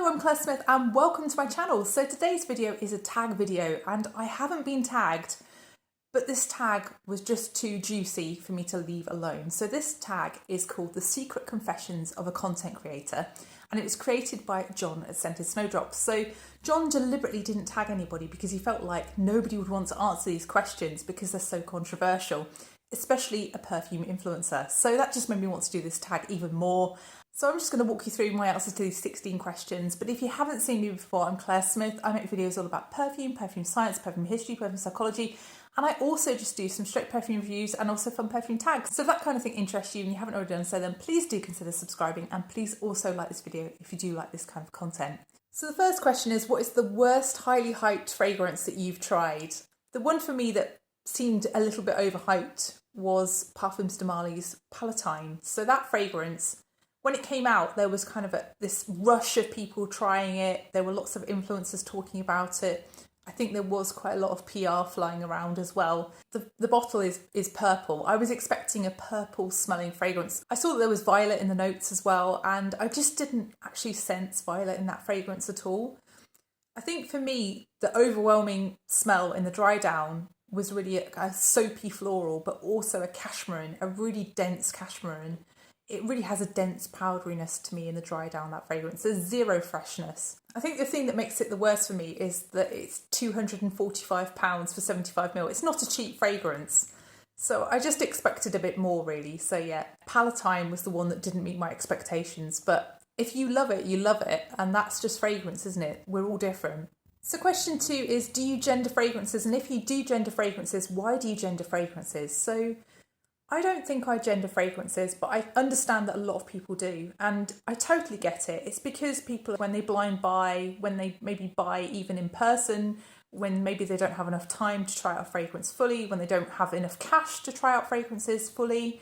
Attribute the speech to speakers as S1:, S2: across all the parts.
S1: Hello, I'm Claire Smith and welcome to my channel. So today's video is a tag video and I haven't been tagged, but this tag was just too juicy for me to leave alone. So this tag is called The Secret Confessions of a Content Creator and it was created by John at Scented Snowdrops. So John deliberately didn't tag anybody because he felt like nobody would want to answer these questions because they're so controversial, especially a perfume influencer. So that just made me want to do this tag even more. So I'm just going to walk you through my answers to these 16 questions. But if you haven't seen me before, I'm Claire Smith. I make videos all about perfume, perfume science, perfume history, perfume psychology. And I also just do some straight perfume reviews and also fun perfume tags. So if that kind of thing interests you and you haven't already done so, then please do consider subscribing. And please also like this video if you do like this kind of content. So the first question is, what is the worst highly hyped fragrance that you've tried? The one for me that seemed a little bit overhyped was Parfums de Marly's Palatine. So that fragrance, when it came out, there was kind of this rush of people trying it. There were lots of influencers talking about it. I think there was quite a lot of PR flying around as well. The bottle is purple. I was expecting a purple smelling fragrance. I saw that there was violet in the notes as well, and I just didn't actually sense violet in that fragrance at all. I think for me, the overwhelming smell in the dry down was really a soapy floral, but also a cashmere, a really dense cashmere. It really has a dense powderiness to me in the dry down, that fragrance. There's zero freshness. I think the thing that makes it the worst for me is that it's £245 for 75ml. It's not a cheap fragrance. So I just expected a bit more really. So yeah, Palatine was the one that didn't meet my expectations. But if you love it, you love it. And that's just fragrance, isn't it? We're all different. So question 2 is, do you gender fragrances? And if you do gender fragrances, why do you gender fragrances? So I don't think I gender fragrances, but I understand that a lot of people do. And I totally get it. It's because people, when they blind buy, when they maybe buy even in person, when maybe they don't have enough time to try out a fragrance fully, when they don't have enough cash to try out fragrances fully,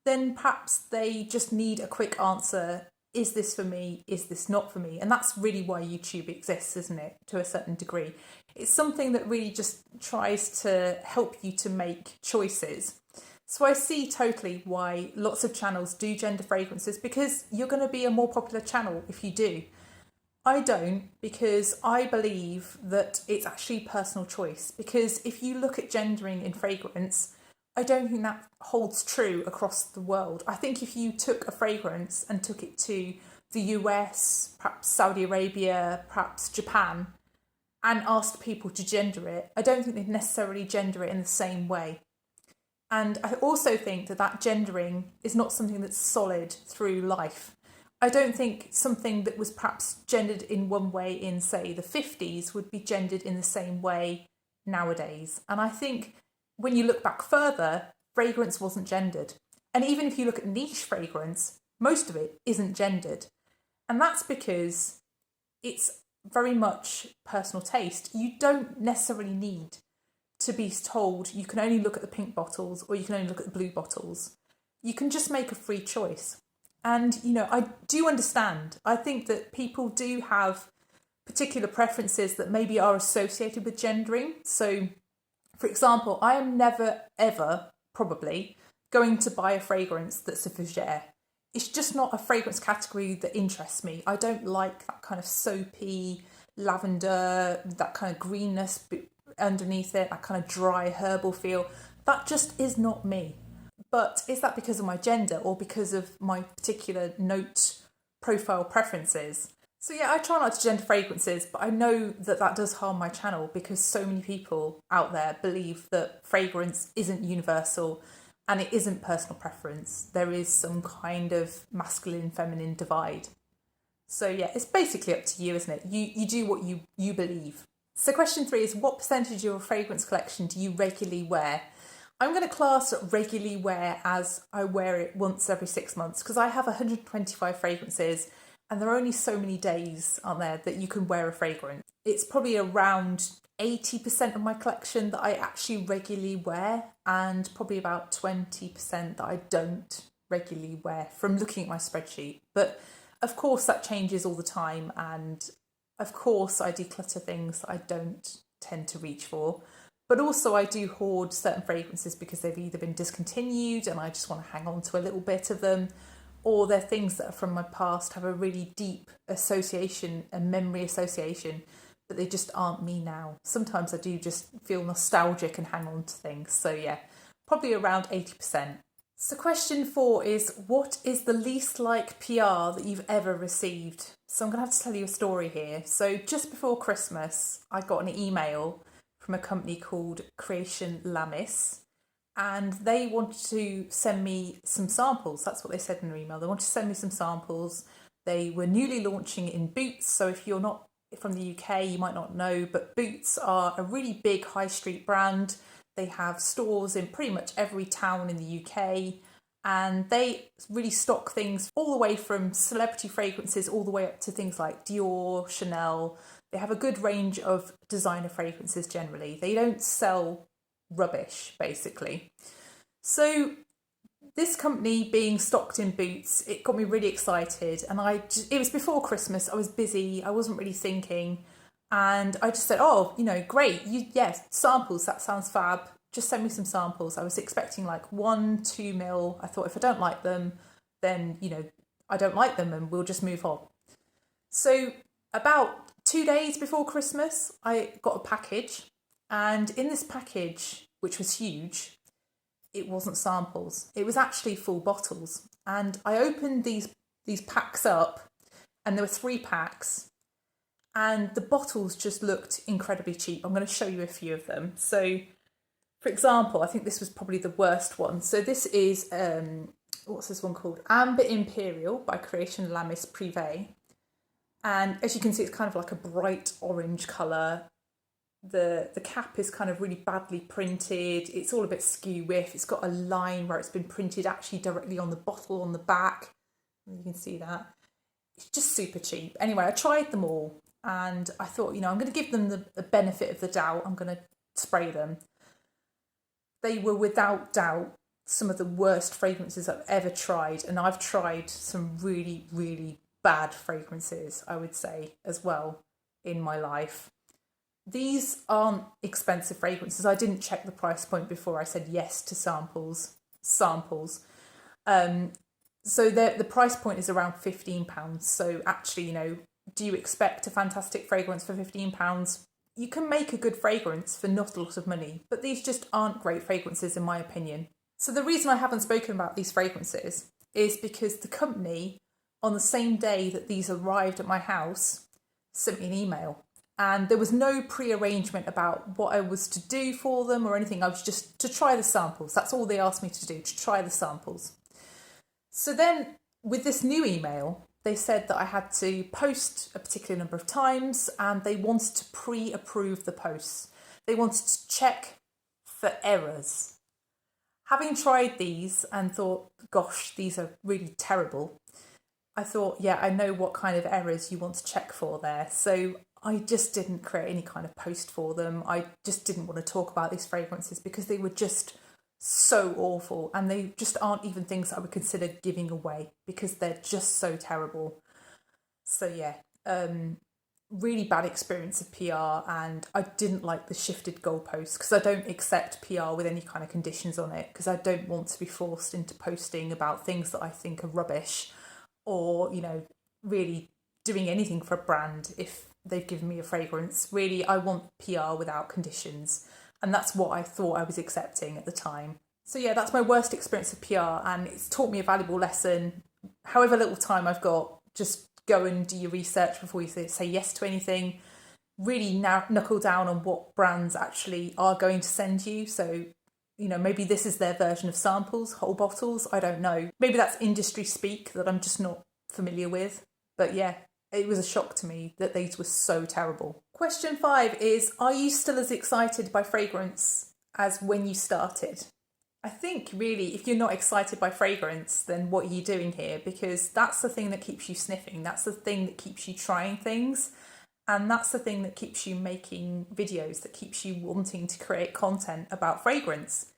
S1: then perhaps they just need a quick answer. Is this for me? Is this not for me? And that's really why YouTube exists, isn't it? To a certain degree. It's something that really just tries to help you to make choices. So I see totally why lots of channels do gender fragrances, because you're going to be a more popular channel if you do. I don't, because I believe that it's actually personal choice. Because if you look at gendering in fragrance, I don't think that holds true across the world. I think if you took a fragrance and took it to the US, perhaps Saudi Arabia, perhaps Japan, and asked people to gender it, I don't think they'd necessarily gender it in the same way. And I also think that gendering is not something that's solid through life. I don't think something that was perhaps gendered in one way in, say, the 50s would be gendered in the same way nowadays. And I think when you look back further, fragrance wasn't gendered. And even if you look at niche fragrance, most of it isn't gendered. And that's because it's very much personal taste. You don't necessarily need to be told you can only look at the pink bottles or you can only look at the blue bottles. You can just make a free choice. And, I do understand. I think that people do have particular preferences that maybe are associated with gendering. So, for example, I am never, ever, probably, going to buy a fragrance that's a fougere. It's just not a fragrance category that interests me. I don't like that kind of soapy lavender, that kind of greenness underneath it, that kind of dry herbal feel. That just is not me. But is that because of my gender or because of my particular note profile preferences? So yeah, I try not to gender fragrances, but I know that does harm my channel because so many people out there believe that fragrance isn't universal and it isn't personal preference. There is some kind of masculine feminine divide. So yeah, it's basically up to you, isn't it? You do what you believe. So question 3 is, what percentage of your fragrance collection do you regularly wear? I'm going to class regularly wear as I wear it once every 6 months because I have 125 fragrances and there are only so many days, aren't there, that you can wear a fragrance. It's probably around 80% of my collection that I actually regularly wear and probably about 20% that I don't regularly wear from looking at my spreadsheet. But of course that changes all the time, and of course I declutter things that I don't tend to reach for. But also I do hoard certain fragrances because they've either been discontinued and I just want to hang on to a little bit of them, or they're things that are from my past, have a really deep association, a memory association, but they just aren't me now. Sometimes I do just feel nostalgic and hang on to things. So yeah, probably around 80%. So question 4 is, what is the least like PR that you've ever received? So I'm going to have to tell you a story here. So just before Christmas, I got an email from a company called Creation Lamis, and they wanted to send me some samples. That's what they said in their email. They wanted to send me some samples. They were newly launching in Boots. So if you're not from the UK, you might not know, but Boots are a really big high street brand. They have stores in pretty much every town in the UK, and they really stock things all the way from celebrity fragrances all the way up to things like Dior, Chanel. They have a good range of designer fragrances generally. They don't sell rubbish, basically. So this company being stocked in Boots, it got me really excited, and it was before Christmas. I was busy, I wasn't really thinking, and I just said, oh, great, yes, samples, that sounds fab, just send me some samples. I was expecting like 1-2 mil. I thought if I don't like them, then I don't like them and we'll just move on. So about 2 days before Christmas, I got a package, and in this package, which was huge, it wasn't samples. It was actually full bottles. And I opened these packs up, and there were 3 packs, and the bottles just looked incredibly cheap. I'm going to show you a few of them. So, for example, I think this was probably the worst one. So this is, what's this one called? Amber Imperial by Creation Lamis Privé. And as you can see, it's kind of like a bright orange colour. The cap is kind of really badly printed. It's all a bit skew whiff. It's got a line where it's been printed actually directly on the bottle on the back. You can see that. It's just super cheap. Anyway, I tried them all, and I thought, I'm going to give them the benefit of the doubt. I'm going to spray them. They were without doubt some of the worst fragrances I've ever tried, and I've tried some really, really bad fragrances, I would say, as well in my life. These aren't expensive fragrances. I didn't check the price point before I said yes to samples. So the price point is around £15. So actually, do you expect a fantastic fragrance for £15? You can make a good fragrance for not a lot of money, but these just aren't great fragrances in my opinion. So the reason I haven't spoken about these fragrances is because the company, on the same day that these arrived at my house, sent me an email. And there was no pre-arrangement about what I was to do for them or anything. I was just to try the samples. That's all they asked me to do, to try the samples. So then with this new email, they said that I had to post a particular number of times, and they wanted to pre-approve the posts. They wanted to check for errors. Having tried these and thought, gosh, these are really terrible, I thought, yeah, I know what kind of errors you want to check for there. So I just didn't create any kind of post for them. I just didn't want to talk about these fragrances because they were just so awful, and they just aren't even things that I would consider giving away because they're just so terrible. So yeah, really bad experience of PR, and I didn't like the shifted goalposts because I don't accept PR with any kind of conditions on it, because I don't want to be forced into posting about things that I think are rubbish, or really doing anything for a brand if they've given me a fragrance. Really, I want PR without conditions, and that's what I thought I was accepting at the time. So yeah, that's my worst experience of PR, and it's taught me a valuable lesson. However little time I've got, just go and do your research before you say yes to anything. Really knuckle down on what brands actually are going to send you. So, maybe this is their version of samples, whole bottles, I don't know. Maybe that's industry speak that I'm just not familiar with. But yeah, it was a shock to me that these were so terrible. Question 5 is, are you still as excited by fragrance as when you started? I think really, if you're not excited by fragrance, then what are you doing here? Because that's the thing that keeps you sniffing. That's the thing that keeps you trying things. And that's the thing that keeps you making videos, that keeps you wanting to create content about fragrance.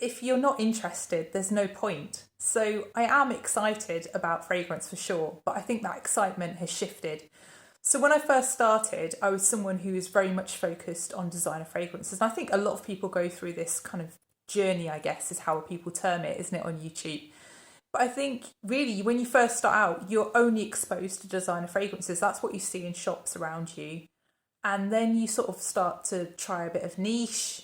S1: If you're not interested, there's no point. So I am excited about fragrance for sure, but I think that excitement has shifted. So when I first started, I was someone who was very much focused on designer fragrances. And I think a lot of people go through this kind of journey, I guess, is how people term it, isn't it, on YouTube? But I think really when you first start out, you're only exposed to designer fragrances. That's what you see in shops around you. And then you sort of start to try a bit of niche,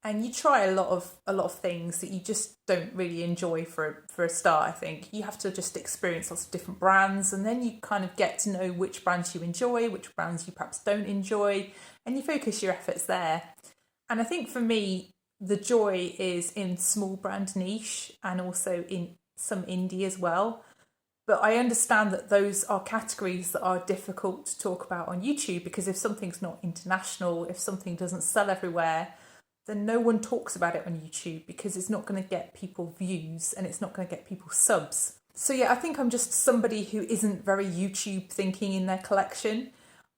S1: and you try a lot of things that you just don't really enjoy for a start. I think you have to just experience lots of different brands, and then you kind of get to know which brands you enjoy, which brands you perhaps don't enjoy, and you focus your efforts there. And I think for me, the joy is in small brand niche and also in some indie as well. But I understand that those are categories that are difficult to talk about on YouTube, because if something's not international, if something doesn't sell everywhere, then no one talks about it on YouTube, because it's not going to get people views and it's not going to get people subs. So yeah, I think I'm just somebody who isn't very YouTube thinking in their collection.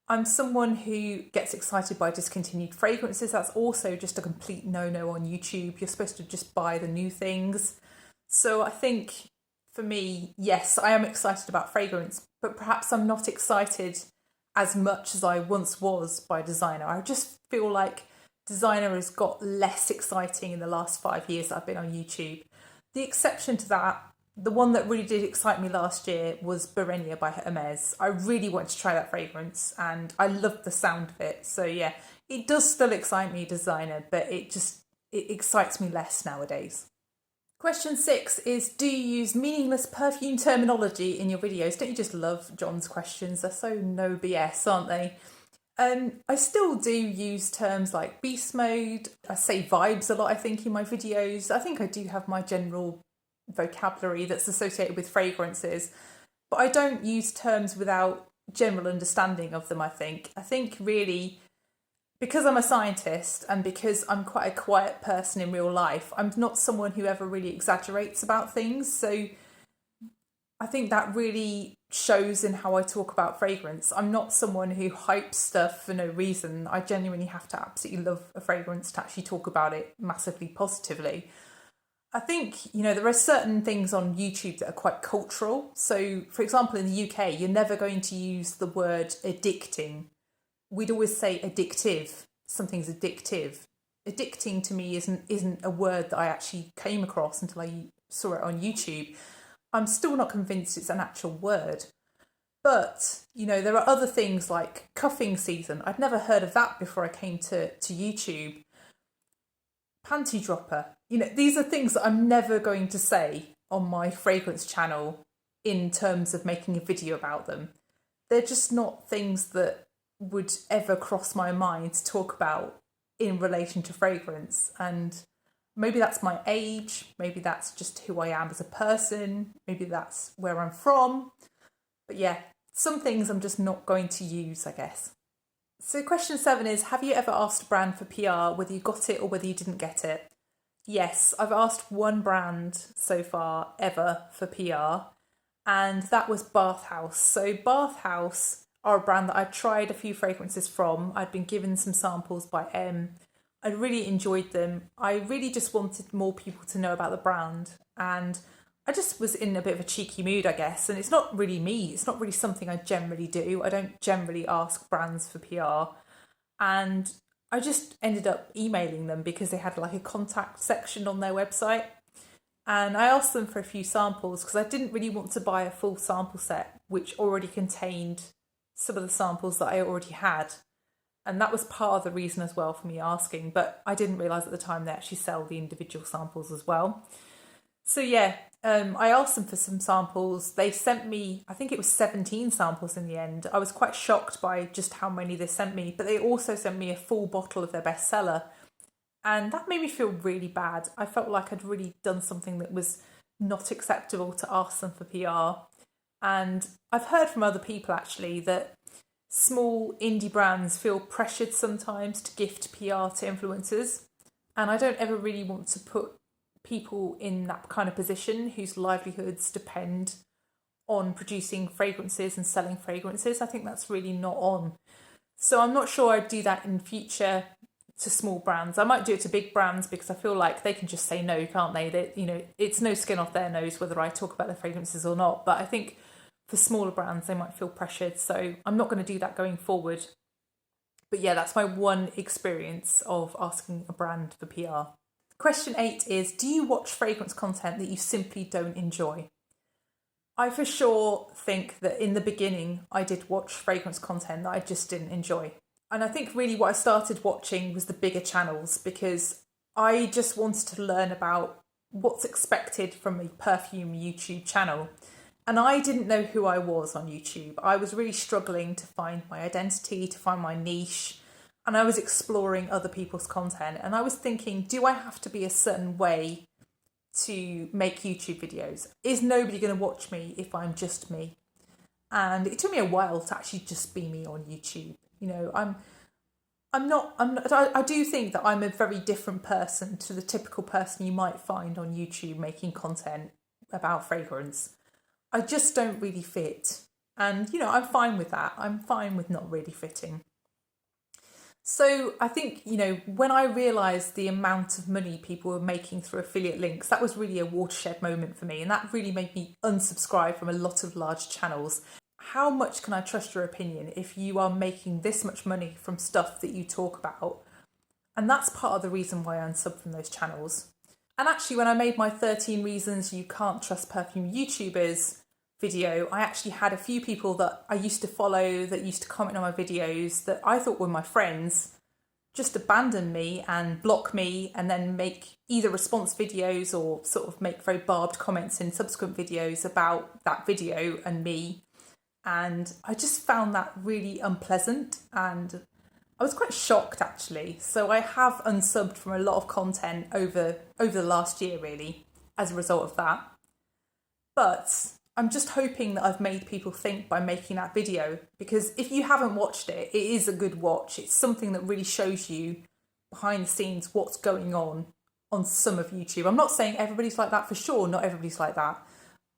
S1: I'm someone who gets excited by discontinued fragrances. That's also just a complete no-no on YouTube. You're supposed to just buy the new things. So I think for me, yes, I am excited about fragrance, but perhaps I'm not excited as much as I once was by designer. I just feel like designer has got less exciting in the last 5 years that I've been on YouTube. The exception to that, the one that really did excite me last year, was Berenia by Hermes. I really wanted to try that fragrance and I loved the sound of it. So yeah, it does still excite me, designer, but it excites me less nowadays. Question 6 is, do you use meaningless perfume terminology in your videos? Don't you just love John's questions? They're so no BS, aren't they? I still do use terms like beast mode. I say vibes a lot, I think, in my videos. I think I do have my general vocabulary that's associated with fragrances, but I don't use terms without general understanding of them, I think. I think really, because I'm a scientist and because I'm quite a quiet person in real life, I'm not someone who ever really exaggerates about things. So I think that really shows in how I talk about fragrance. I'm not someone who hypes stuff for no reason. I genuinely have to absolutely love a fragrance to actually talk about it massively positively. I think, there are certain things on YouTube that are quite cultural. So, for example, in the UK, you're never going to use the word addicting. We'd always say addictive. Something's addictive. Addicting to me isn't a word that I actually came across until I saw it on YouTube. I'm still not convinced it's an actual word. But, there are other things like cuffing season. I'd never heard of that before I came to YouTube. Panty dropper. These are things that I'm never going to say on my fragrance channel in terms of making a video about them. They're just not things that would ever cross my mind to talk about in relation to fragrance. And maybe that's my age, maybe that's just who I am as a person, maybe that's where I'm from. But yeah, some things I'm just not going to use, I guess. So question 7 is, have you ever asked a brand for PR, whether you got it or whether you didn't get it? Yes, I've asked one brand so far ever for PR, and that was Bath House. So Bath House are a brand that I tried a few fragrances from. I'd been given some samples by M. I really enjoyed them. I really just wanted more people to know about the brand, and I just was in a bit of a cheeky mood, I guess. And it's not really me. It's not really something I generally do. I don't generally ask brands for PR. And I just ended up emailing them because they had like a contact section on their website. And I asked them for a few samples because I didn't really want to buy a full sample set, which already contained some of the samples that I already had. And that was part of the reason as well for me asking. But I didn't realise at the time they actually sell the individual samples as well. So yeah, I asked them for some samples. They sent me, I think it was 17 samples in the end. I was quite shocked by just how many they sent me, but they also sent me a full bottle of their bestseller. And that made me feel really bad. I felt like I'd really done something that was not acceptable to ask them for PR. And I've heard from other people actually that small indie brands feel pressured sometimes to gift PR to influencers. And I don't ever really want to put people in that kind of position whose livelihoods depend on producing fragrances and selling fragrances. I think that's really not on. So I'm not sure I'd do that in future to small brands. I might do it to big brands because I feel like they can just say no, can't they? It's no skin off their nose whether I talk about their fragrances or not. But I think for smaller brands, they might feel pressured. So I'm not going to do that going forward. But yeah, that's my one experience of asking a brand for PR. Question 8 is, do you watch fragrance content that you simply don't enjoy? I for sure think that in the beginning I did watch fragrance content that I just didn't enjoy. And I think really what I started watching was the bigger channels because I just wanted to learn about what's expected from a perfume YouTube channel. And I didn't know who I was on YouTube. I was really struggling to find my identity, to find my niche. And I was exploring other people's content. And I was thinking, do I have to be a certain way to make YouTube videos? Is nobody going to watch me if I'm just me? And it took me a while to actually just be me on YouTube. You know, I do think that I'm a very different person to the typical person you might find on YouTube making content about fragrance. I just don't really fit. And, you know, I'm fine with that. I'm fine with not really fitting. So I think, you know, when I realised the amount of money people were making through affiliate links, that was really a watershed moment for me. And that really made me unsubscribe from a lot of large channels. How much can I trust your opinion if you are making this much money from stuff that you talk about? And that's part of the reason why I unsubbed from those channels. And actually, when I made my 13 reasons you can't trust perfume YouTubers video, I actually had a few people that I used to follow that used to comment on my videos that I thought were my friends just abandon me and block me and then make either response videos or sort of make very barbed comments in subsequent videos about that video and me. And I just found that really unpleasant and I was quite shocked actually. So I have unsubbed from a lot of content over the last year really as a result of that. But I'm just hoping that I've made people think by making that video, because if you haven't watched it, it is a good watch. It's something that really shows you behind the scenes what's going on some of YouTube. I'm not saying everybody's like that, for sure, not everybody's like that.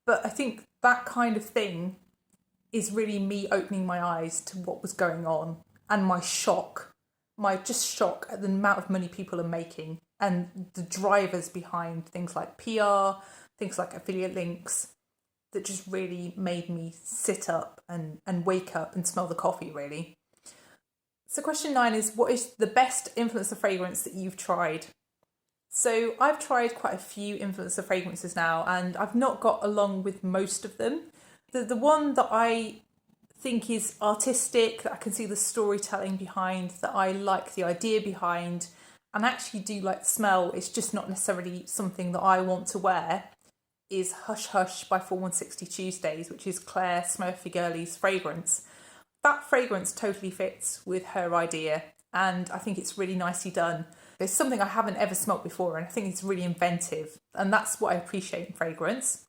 S1: But I think that kind of thing is really me opening my eyes to what was going on and my shock at the amount of money people are making and the drivers behind things like PR, things like affiliate links, that just really made me sit up and wake up and smell the coffee, really. So question 9 is, what is the best influencer fragrance that you've tried? So I've tried quite a few influencer fragrances now, and I've not got along with most of them. The one that I think is artistic, that I can see the storytelling behind, that I like the idea behind, and actually do like the smell, it's just not necessarily something that I want to wear, is Hush Hush by 4160 Tuesdays, which is Claire Smurfy Girlie's fragrance. That fragrance totally fits with her idea and I think it's really nicely done. It's something I haven't ever smelt before and I think it's really inventive, and that's what I appreciate in fragrance.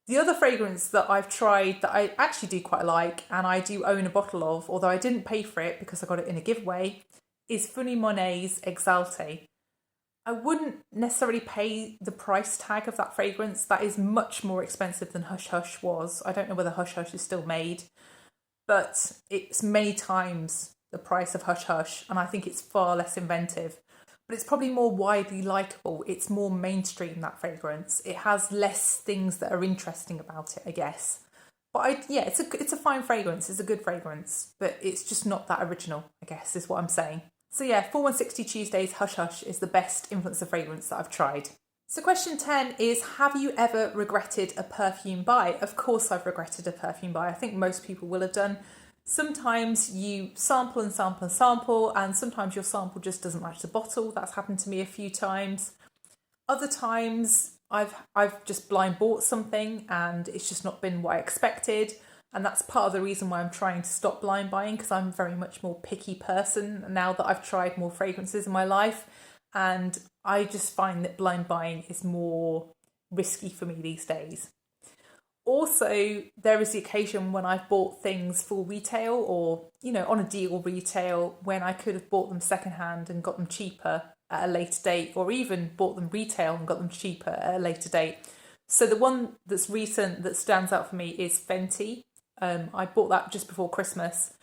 S1: The other fragrance that I've tried that I actually do quite like and I do own a bottle of, although I didn't pay for it because I got it in a giveaway, is Funny Monet's Exalte. I wouldn't necessarily pay the price tag of that fragrance. That is much more expensive than Hush Hush was. I don't know whether Hush Hush is still made, but it's many times the price of Hush Hush, and I think it's far less inventive. But it's probably more widely likeable. It's more mainstream, that fragrance. It has less things that are interesting about it, I guess. But it's a fine fragrance. It's a good fragrance, but it's just not that original, I guess, is what I'm saying. So yeah, 4160 Tuesdays Hush Hush is the best influencer fragrance that I've tried. So question 10 is, have you ever regretted a perfume buy? Of course I've regretted a perfume buy. I think most people will have done. Sometimes you sample and sample and sample, and sometimes your sample just doesn't match the bottle. That's happened to me a few times. Other times I've just blind bought something and it's just not been what I expected. And that's part of the reason why I'm trying to stop blind buying, because I'm a very much more picky person now that I've tried more fragrances in my life. And I just find that blind buying is more risky for me these days. Also, there is the occasion when I've bought things for retail or, you know, on a deal retail, when I could have bought them secondhand and got them cheaper at a later date, or even bought them retail and got them cheaper at a later date. So the one that's recent that stands out for me is Fenty. I bought that just before Christmas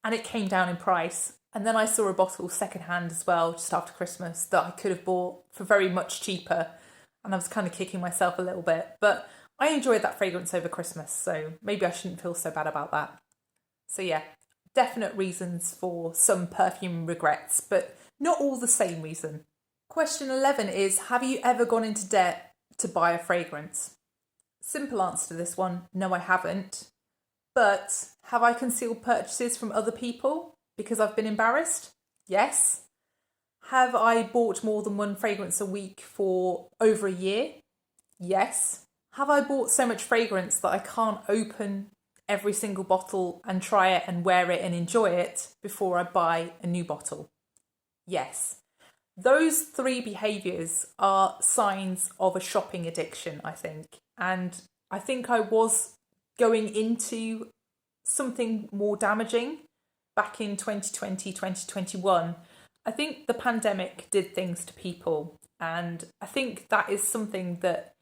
S1: and it came down in price. And then I saw a bottle secondhand as well just after Christmas that I could have bought for very much cheaper. And I was kind of kicking myself a little bit. But I enjoyed that fragrance over Christmas, so maybe I shouldn't feel so bad about that. So yeah, definite reasons for some perfume regrets, but not all the same reason. Question 11 is, have you ever gone into debt to buy a fragrance? Simple answer to this one, no I haven't. But have I concealed purchases from other people because I've been embarrassed? Yes. Have I bought more than one fragrance a week for over a year? Yes. Have I bought so much fragrance that I can't open every single bottle and try it and wear it and enjoy it before I buy a new bottle? Yes. Those three behaviours are signs of a shopping addiction, I think. And I think I was going into something more damaging back in 2020, 2021. I think the pandemic did things to people. And I think that is something that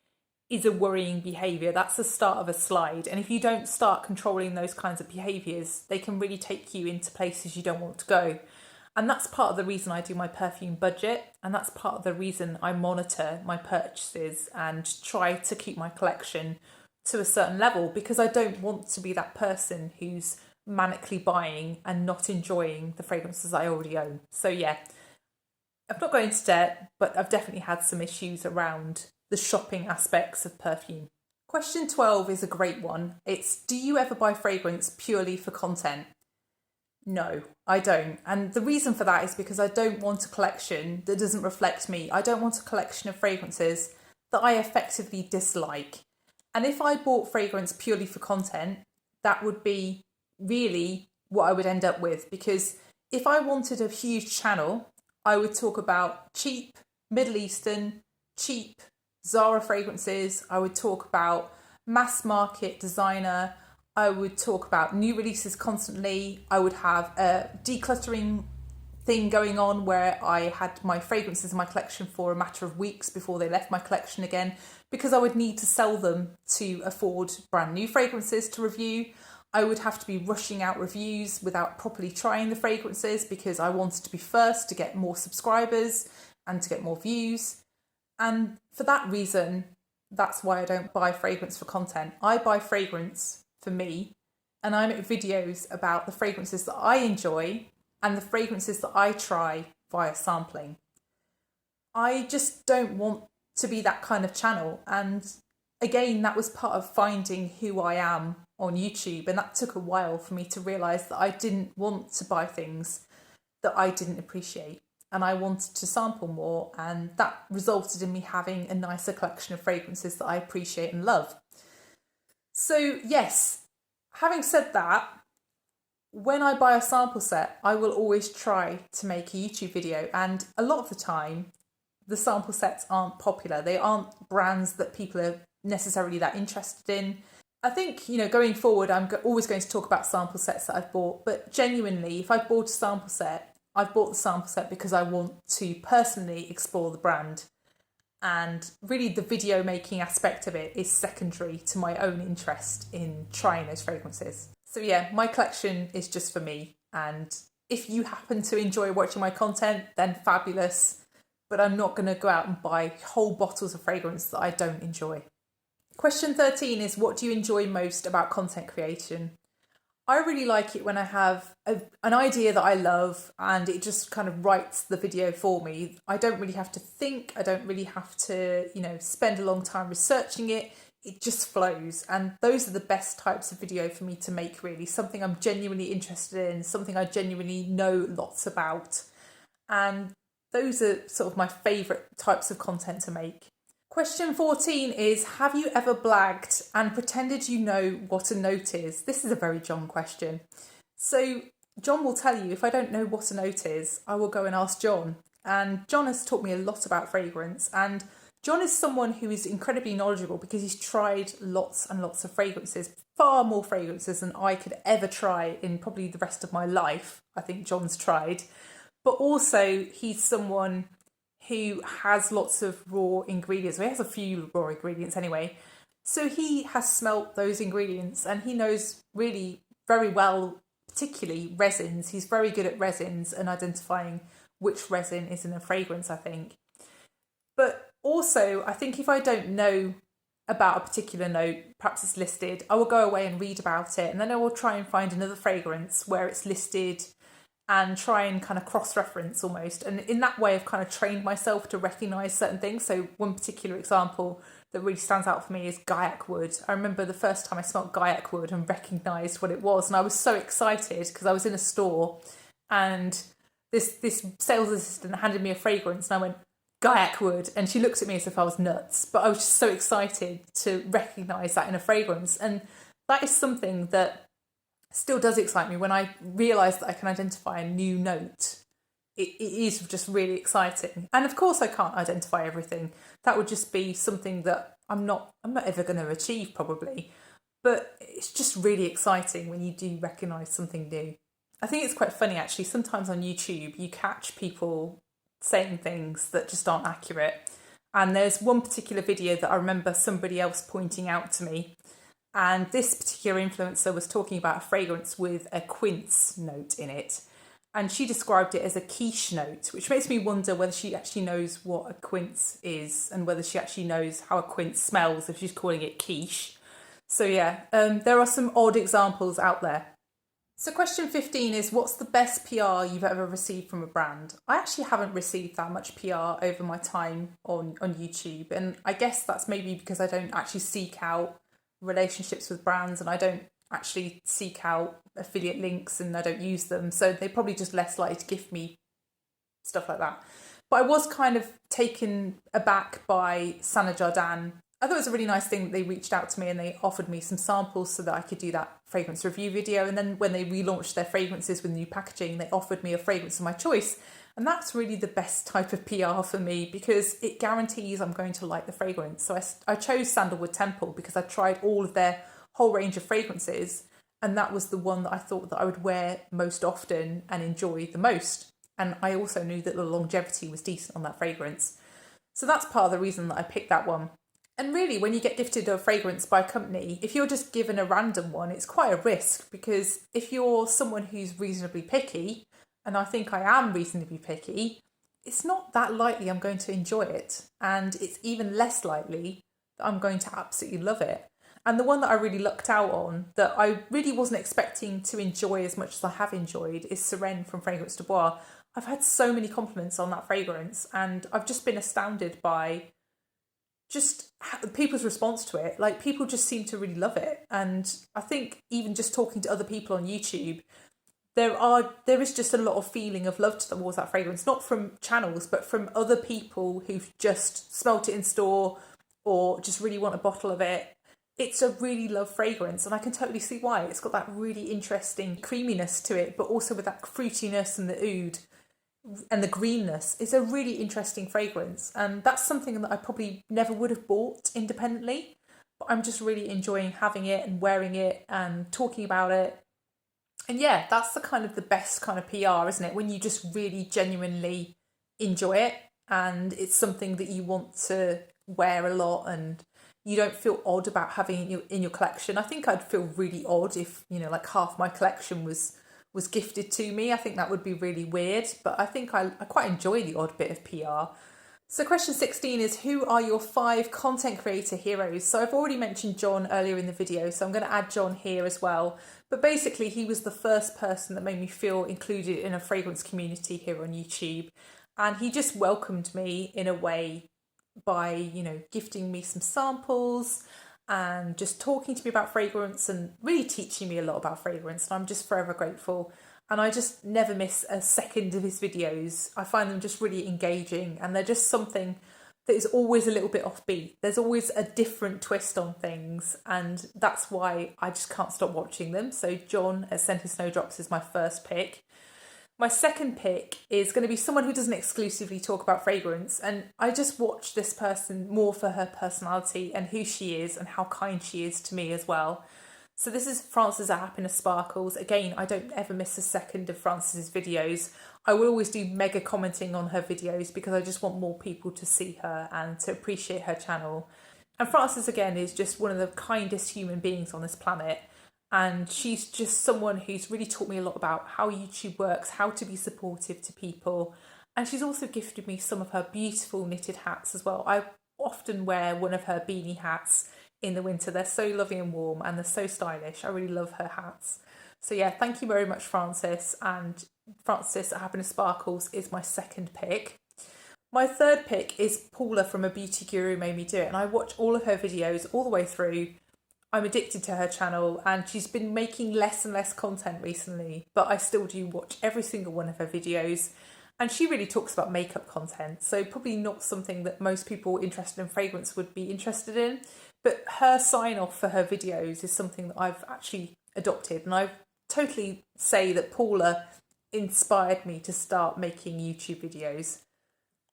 S1: is a worrying behaviour. That's the start of a slide. And if you don't start controlling those kinds of behaviours, they can really take you into places you don't want to go. And that's part of the reason I do my perfume budget. And that's part of the reason I monitor my purchases and try to keep my collection to a certain level, because I don't want to be that person who's manically buying and not enjoying the fragrances I already own. So yeah, I've not gone into debt, but I've definitely had some issues around the shopping aspects of perfume. Question 12 is a great one. It's, do you ever buy fragrance purely for content? No, I don't. And the reason for that is because I don't want a collection that doesn't reflect me. I don't want a collection of fragrances that I effectively dislike. And if I bought fragrance purely for content, that would be really what I would end up with. Because if I wanted a huge channel, I would talk about cheap, Middle Eastern, cheap Zara fragrances. I would talk about mass market designer. I would talk about new releases constantly. I would have a decluttering thing going on where I had my fragrances in my collection for a matter of weeks before they left my collection again, because I would need to sell them to afford brand new fragrances to review. I would have to be rushing out reviews without properly trying the fragrances because I wanted to be first to get more subscribers and to get more views. And for that reason, that's why I don't buy fragrance for content. I buy fragrance for me, and I make videos about the fragrances that I enjoy and the fragrances that I try via sampling. I just don't want to be that kind of channel. And again, that was part of finding who I am on YouTube. And that took a while for me to realise that I didn't want to buy things that I didn't appreciate. And I wanted to sample more. And that resulted in me having a nicer collection of fragrances that I appreciate and love. So yes, having said that, when I buy a sample set, I will always try to make a YouTube video. And a lot of the time, the sample sets aren't popular. They aren't brands that people are necessarily that interested in. I think, going forward, I'm always going to talk about sample sets that I've bought. But genuinely, if I've bought a sample set, I've bought the sample set because I want to personally explore the brand. And really the video making aspect of it is secondary to my own interest in trying those fragrances. So yeah, my collection is just for me. And if you happen to enjoy watching my content, then fabulous. But I'm not going to go out and buy whole bottles of fragrance that I don't enjoy. Question 13 is, what do you enjoy most about content creation? I really like it when I have an idea that I love and it just kind of writes the video for me. I don't really have to think. I don't really have to, spend a long time researching it. It just flows. And those are the best types of video for me to make, really. Something I'm genuinely interested in, something I genuinely know lots about. And those are sort of my favourite types of content to make. Question 14 is, have you ever blagged and pretended you know what a note is? This is a very John question. So John will tell you, if I don't know what a note is, I will go and ask John. And John has taught me a lot about fragrance. And John is someone who is incredibly knowledgeable because he's tried lots and lots of fragrances, far more fragrances than I could ever try in probably the rest of my life. I think John's tried. But also he's someone who has lots of raw ingredients. Well, he has a few raw ingredients anyway. So he has smelt those ingredients and he knows really very well, particularly resins. He's very good at resins and identifying which resin is in a fragrance, I think. But also, I think if I don't know about a particular note, perhaps it's listed, I will go away and read about it. And then I will try and find another fragrance where it's listed and try and kind of cross-reference almost. And in that way, I've kind of trained myself to recognise certain things. So one particular example, that really stands out for me is Gaiac wood. I remember the first time I smelled Gaiac wood and recognised what it was, and I was so excited because I was in a store and this sales assistant handed me a fragrance and I went, Gaiac wood, and she looked at me as if I was nuts, but I was just so excited to recognise that in a fragrance. And that is something that still does excite me when I realise that I can identify a new note. It is just really exciting. And of course I can't identify everything. That would just be something that I'm not ever going to achieve probably. But it's just really exciting when you do recognise something new. I think it's quite funny actually. Sometimes on YouTube you catch people saying things that just aren't accurate. And there's one particular video that I remember somebody else pointing out to me. And this particular influencer was talking about a fragrance with a quince note in it. And she described it as a quiche note, which makes me wonder whether she actually knows what a quince is and whether she actually knows how a quince smells if she's calling it quiche. So yeah, there are some odd examples out there. So question 15 is, what's the best PR you've ever received from a brand? I actually haven't received that much PR over my time on YouTube. And I guess that's maybe because I don't actually seek out relationships with brands and I don't actually seek out affiliate links and I don't use them, so they're probably just less likely to gift me stuff like that. But I was kind of taken aback by Sana Jardin. I thought it was a really nice thing that they reached out to me and they offered me some samples so that I could do that fragrance review video, and then when they relaunched their fragrances with new packaging they offered me a fragrance of my choice. And that's really the best type of PR for me because it guarantees I'm going to like the fragrance. So I chose Sandalwood Temple because I tried all of their whole range of fragrances and that was the one that I thought that I would wear most often and enjoy the most. And I also knew that the longevity was decent on that fragrance. So that's part of the reason that I picked that one. And really, when you get gifted a fragrance by a company, if you're just given a random one, it's quite a risk because if you're someone who's reasonably picky, and I think I am reasonably picky, it's not that likely I'm going to enjoy it. And it's even less likely that I'm going to absolutely love it. And the one that I really lucked out on, that I really wasn't expecting to enjoy as much as I have enjoyed, is Sirène from Fragrance du Bois. I've had so many compliments on that fragrance and I've just been astounded by just people's response to it. Like, people just seem to really love it. And I think even just talking to other people on YouTube, there is just a lot of feeling of love towards that fragrance, not from channels, but from other people who've just smelt it in store or just really want a bottle of it. It's a really loved fragrance and I can totally see why. It's got that really interesting creaminess to it, but also with that fruitiness and the oud and the greenness. It's a really interesting fragrance and that's something that I probably never would have bought independently, but I'm just really enjoying having it and wearing it and talking about it. And yeah, that's the best kind of PR, isn't it? When you just really genuinely enjoy it and it's something that you want to wear a lot and you don't feel odd about having it in your collection. I think I'd feel really odd if, like half my collection was gifted to me. I think that would be really weird, but I think I quite enjoy the odd bit of PR. So question 16 is, who are your 5 content creator heroes? So I've already mentioned John earlier in the video, so I'm going to add John here as well. But basically he was the first person that made me feel included in a fragrance community here on YouTube. And he just welcomed me in a way by, gifting me some samples and just talking to me about fragrance and really teaching me a lot about fragrance. And I'm just forever grateful. And I just never miss a second of his videos. I find them just really engaging and they're just something that is always a little bit offbeat. There's always a different twist on things and that's why I just can't stop watching them. So John at Scented Snowdrops is my first pick. My second pick is going to be someone who doesn't exclusively talk about fragrance, and I just watch this person more for her personality and who she is and how kind she is to me as well. So this is Frances at Happiness Sparkles. Again, I don't ever miss a second of Frances's videos. I will always do mega commenting on her videos because I just want more people to see her and to appreciate her channel. And Frances, again, is just one of the kindest human beings on this planet. And she's just someone who's really taught me a lot about how YouTube works, how to be supportive to people. And she's also gifted me some of her beautiful knitted hats as well. I often wear one of her beanie hats in the winter. They're so lovely and warm and they're so stylish. I really love her hats. So yeah, thank you very much, Frances. And Frances at Happiness Sparkles is my second pick. My third pick is Paula from A Beauty Guru Made Me Do It, and I watch all of her videos all the way through. I'm addicted to her channel, and she's been making less and less content recently, but I still do watch every single one of her videos. And she really talks about makeup content, so probably not something that most people interested in fragrance would be interested in. But her sign off for her videos is something that I've actually adopted, and I totally say that Paula inspired me to start making YouTube videos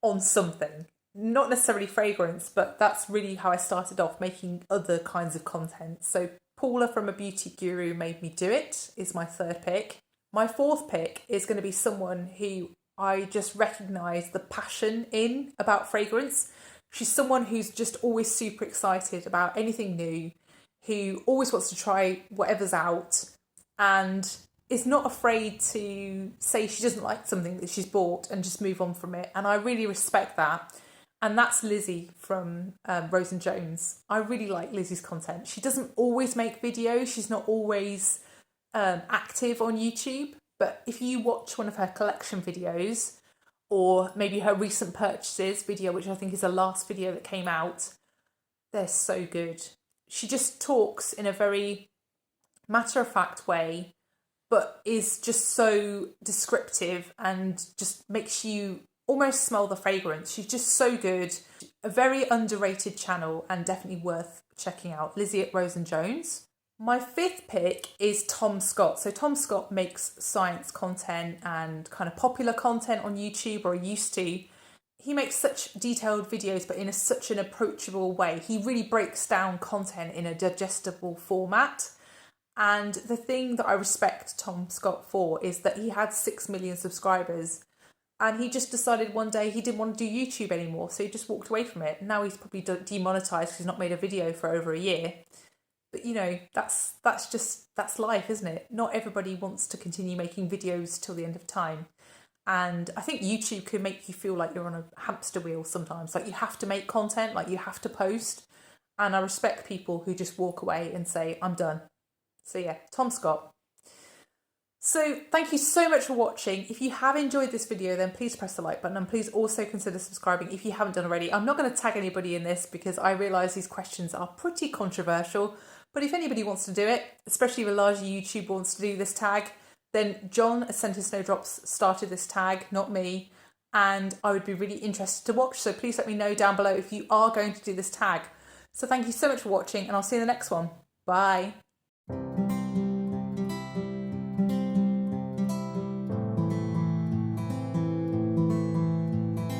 S1: on something. Not necessarily fragrance, but that's really how I started off making other kinds of content. So Paula from A Beauty Guru Made Me Do It is my third pick. My fourth pick is going to be someone who I just recognise the passion in about fragrance. She's someone who's just always super excited about anything new, who always wants to try whatever's out, and is not afraid to say she doesn't like something that she's bought and just move on from it. And I really respect that. And that's Lizzie from Rose and Jones. I really like Lizzie's content. She doesn't always make videos. She's not always active on YouTube. But if you watch one of her collection videos, or maybe her recent purchases video, which I think is the last video that came out, they're so good. She just talks in a very matter-of-fact way, but is just so descriptive and just makes you almost smell the fragrance. She's just so good. A very underrated channel and definitely worth checking out. Lizzie at Rose and Jones. My fifth pick is Tom Scott. So Tom Scott makes science content and kind of popular content on YouTube, or used to. He makes such detailed videos, but in such an approachable way. He really breaks down content in a digestible format. And the thing that I respect Tom Scott for is that he had 6 million subscribers, and he just decided one day he didn't want to do YouTube anymore. So he just walked away from it. Now he's probably demonetized because he's not made a video for over a year. But you know, that's life, isn't it? Not everybody wants to continue making videos till the end of time. And I think YouTube can make you feel like you're on a hamster wheel sometimes. Like you have to make content, like you have to post. And I respect people who just walk away and say, I'm done. So yeah, Tom Scott. So thank you so much for watching. If you have enjoyed this video, then please press the like button, and please also consider subscribing if you haven't done already. I'm not going to tag anybody in this because I realise these questions are pretty controversial. But if anybody wants to do it, especially if a larger YouTuber wants to do this tag, then John at Scented Snowdrops started this tag, not me. And I would be really interested to watch. So please let me know down below if you are going to do this tag. So thank you so much for watching, and I'll see you in the next one. Bye.